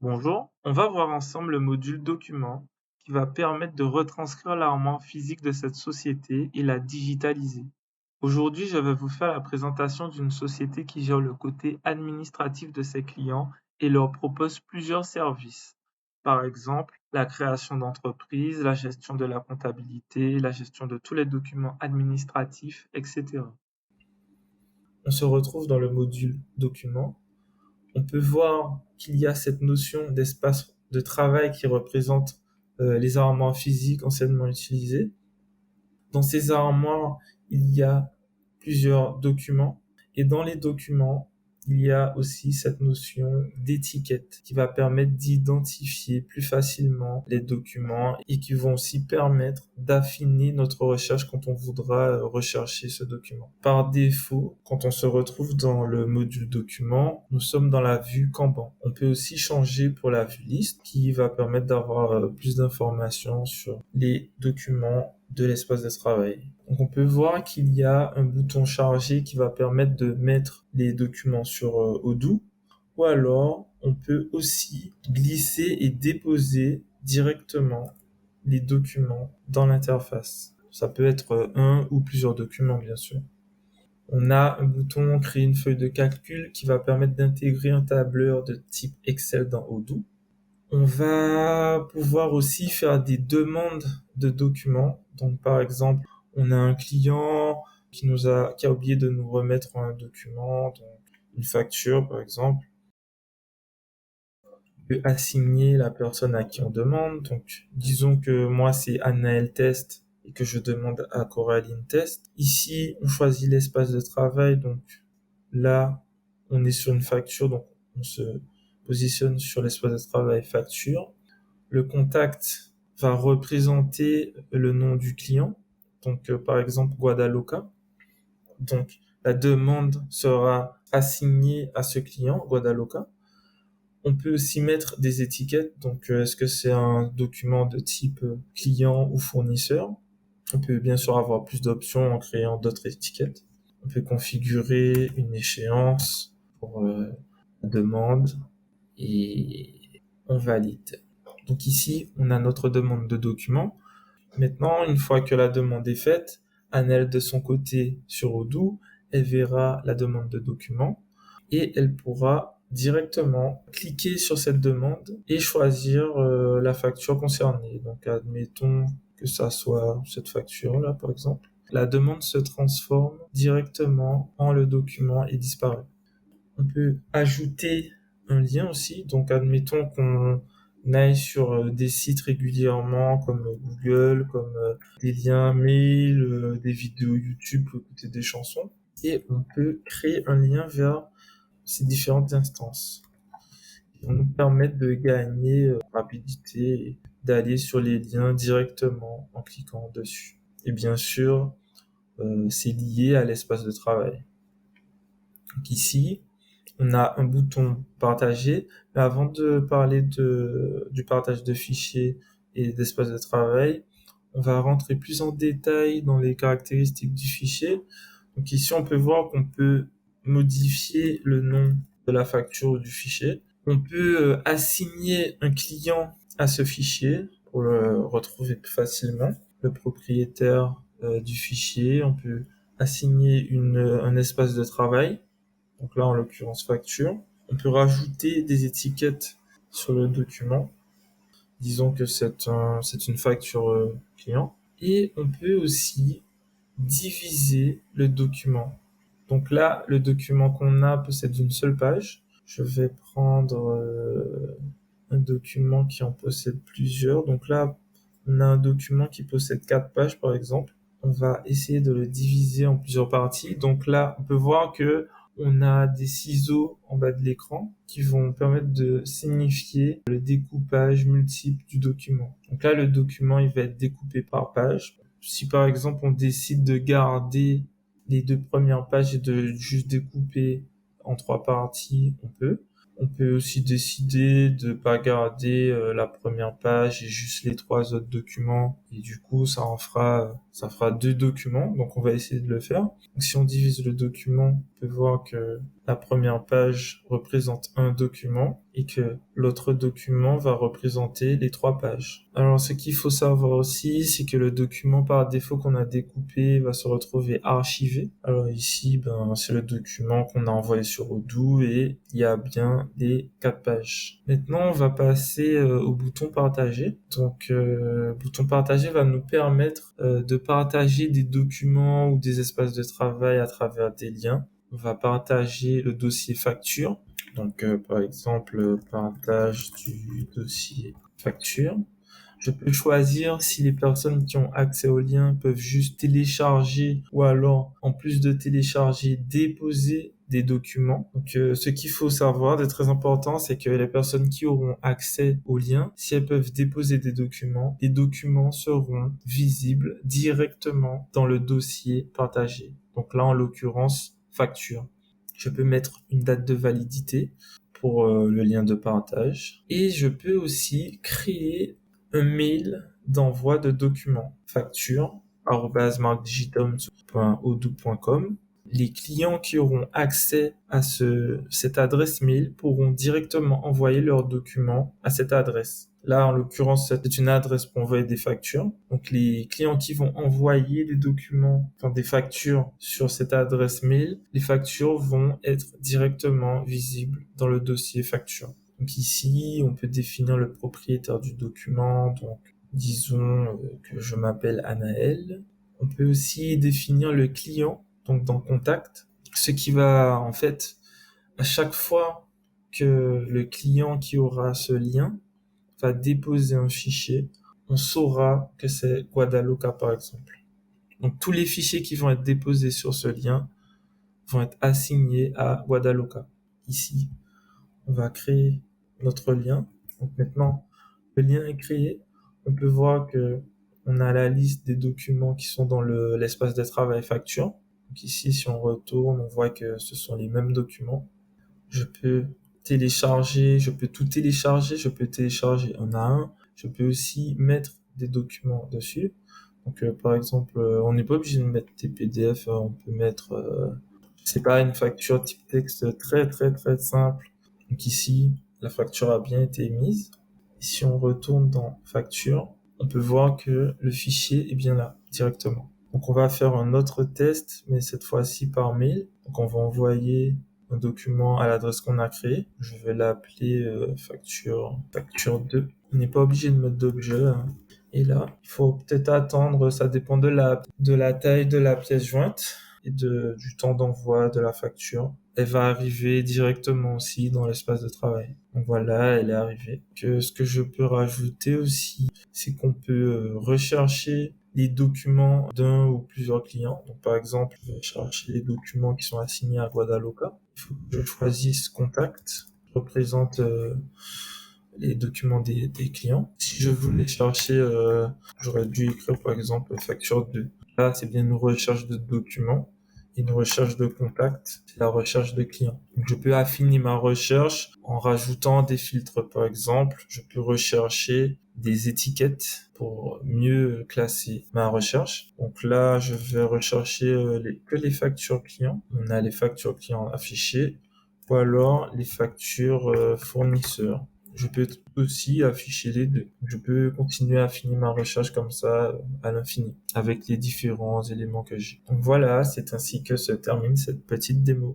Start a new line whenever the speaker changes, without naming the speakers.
Bonjour, on va voir ensemble le module document qui va permettre de retranscrire l'armoire physique de cette société et la digitaliser. Aujourd'hui, je vais vous faire la présentation d'une société qui gère le côté administratif de ses clients et leur propose plusieurs services. Par exemple, la création d'entreprises, la gestion de la comptabilité, la gestion de tous les documents administratifs, etc.
On se retrouve dans le module document. On peut voir qu'il y a cette notion d'espace de travail qui représente les armoires physiques anciennement utilisées. Dans ces armoires, il y a plusieurs documents et dans les documents, il y a aussi cette notion d'étiquette qui va permettre d'identifier plus facilement les documents et qui vont aussi permettre d'affiner notre recherche quand on voudra rechercher ce document. Par défaut, quand on se retrouve dans le module document, nous sommes dans la vue Kanban. On peut aussi changer pour la vue liste qui va permettre d'avoir plus d'informations sur les documents de l'espace de travail. Donc on peut voir qu'il y a un bouton charger qui va permettre de mettre les documents sur Odoo, ou alors on peut aussi glisser et déposer directement les documents dans l'interface. Ça peut être un ou plusieurs documents bien sûr. On a un bouton créer une feuille de calcul qui va permettre d'intégrer un tableur de type Excel dans Odoo. On va pouvoir aussi faire des demandes de documents. Donc, par exemple, on a un client qui a oublié de nous remettre un document, donc une facture, par exemple. On peut assigner la personne à qui on demande. Donc, disons que moi, c'est Anaël Test et que je demande à Coraline Test. Ici, on choisit l'espace de travail. Donc, là, on est sur une facture. Donc, on se positionne sur l'espace de travail facture. Le contact va représenter le nom du client. Donc, par exemple, Guadaloca. Donc, la demande sera assignée à ce client, Guadaloca. On peut aussi mettre des étiquettes. Donc, est-ce que c'est un document de type client ou fournisseur? On peut bien sûr avoir plus d'options en créant d'autres étiquettes. On peut configurer une échéance pour la demande et on valide. Donc ici, on a notre demande de document. Maintenant, une fois que la demande est faite, Annelle de son côté sur Odoo, elle verra la demande de document et elle pourra directement cliquer sur cette demande et choisir la facture concernée. Donc admettons que ça soit cette facture-là, par exemple. La demande se transforme directement en le document et disparaît. On peut ajouter un lien aussi. Donc, admettons qu'on aille sur des sites régulièrement comme Google, comme des liens mail, des vidéos YouTube pour écouter des chansons. Et on peut créer un lien vers ces différentes instances. Ils vont nous permettre de gagner rapidité et d'aller sur les liens directement en cliquant dessus. Et bien sûr, c'est lié à l'espace de travail. Donc ici, on a un bouton partager, mais avant de parler du partage de fichiers et d'espace de travail, on va rentrer plus en détail dans les caractéristiques du fichier. Donc ici, on peut voir qu'on peut modifier le nom de la facture du fichier. On peut assigner un client à ce fichier pour le retrouver plus facilement. Le propriétaire du fichier, on peut assigner un espace de travail. Donc là, en l'occurrence, facture. On peut rajouter des étiquettes sur le document. Disons que c'est une facture client. Et on peut aussi diviser le document. Donc là, le document qu'on a possède une seule page. Je vais prendre un document qui en possède plusieurs. Donc là, on a un document qui possède 4 pages, par exemple. On va essayer de le diviser en plusieurs parties. Donc là, on peut voir que on a des ciseaux en bas de l'écran qui vont permettre de signifier le découpage multiple du document. Donc là, le document, il va être découpé par page. Si par exemple, on décide de garder les 2 premières pages et de juste découper en 3 parties, on peut. On peut aussi décider de pas garder la première page et juste les 3 autres documents Et du coup, ça fera deux documents. Donc, on va essayer de le faire. Donc, si on divise le document, on peut voir que la première page représente un document et que l'autre document va représenter les 3 pages. Alors, ce qu'il faut savoir aussi, c'est que le document par défaut qu'on a découpé va se retrouver archivé. Alors ici, c'est le document qu'on a envoyé sur Odoo et il y a bien les 4 pages. Maintenant, on va passer au bouton partager. Donc, bouton partager va nous permettre de partager des documents ou des espaces de travail à travers des liens. On va partager le dossier facture. Donc, par exemple, partage du dossier facture. Je peux choisir si les personnes qui ont accès au lien peuvent juste télécharger ou alors, en plus de télécharger, déposer des documents. Donc, ce qu'il faut savoir de très important, c'est que les personnes qui auront accès au lien, si elles peuvent déposer des documents, les documents seront visibles directement dans le dossier partagé. Donc là, en l'occurrence, facture. Je peux mettre une date de validité pour le lien de partage. Et je peux aussi créer un mail d'envoi de documents. Facture @markdigitalhomes.odoo.com. Les clients qui auront accès à cette adresse mail pourront directement envoyer leurs documents à cette adresse. Là, en l'occurrence, c'est une adresse pour envoyer des factures. Donc, les clients qui vont envoyer des documents, enfin des factures sur cette adresse mail, les factures vont être directement visibles dans le dossier facture. Donc ici, on peut définir le propriétaire du document. Donc, disons que je m'appelle Anaël. On peut aussi définir le client, donc dans Contact, ce qui va, en fait, à chaque fois que le client qui aura ce lien va déposer un fichier, on saura que c'est Guadaloca, par exemple. Donc, tous les fichiers qui vont être déposés sur ce lien vont être assignés à Guadaloca. Ici, on va créer notre lien. Donc maintenant, le lien est créé. On peut voir que on a la liste des documents qui sont dans l'espace de travail facture. Donc ici, si on retourne, on voit que ce sont les mêmes documents. Je peux télécharger, je peux tout télécharger, je peux télécharger un à un. Je peux aussi mettre des documents dessus. Donc par exemple, on n'est pas obligé de mettre des PDF, on peut mettre, c'est pas une facture type texte très très très simple. Donc ici, la facture a bien été émise. Si on retourne dans facture, on peut voir que le fichier est bien là, directement. Donc on va faire un autre test, mais cette fois-ci par mail. Donc on va envoyer un document à l'adresse qu'on a créée. Je vais l'appeler facture 2. On n'est pas obligé de mettre d'objet, hein. Et là, il faut peut-être attendre, ça dépend de la taille de la pièce jointe et du temps d'envoi de la facture. Elle va arriver directement aussi dans l'espace de travail. Donc voilà, elle est arrivée. Ce que je peux rajouter aussi, c'est qu'on peut rechercher les documents d'un ou plusieurs clients. Donc par exemple, je vais chercher les documents qui sont assignés à Guadaloca. Il faut que je choisisse contact, représente les documents des clients. Si je voulais chercher, j'aurais dû écrire par exemple facture 2. Là, c'est bien une recherche de documents. Une recherche de contact, c'est la recherche de clients. Donc, je peux affiner ma recherche en rajoutant des filtres. Par exemple, je peux rechercher des étiquettes pour mieux classer ma recherche. Donc là, je vais rechercher que les factures clients. On a les factures clients affichées ou alors les factures fournisseurs. Je peux aussi afficher les deux. Je peux continuer à affiner ma recherche comme ça à l'infini avec les différents éléments que j'ai. Donc voilà, c'est ainsi que se termine cette petite démo.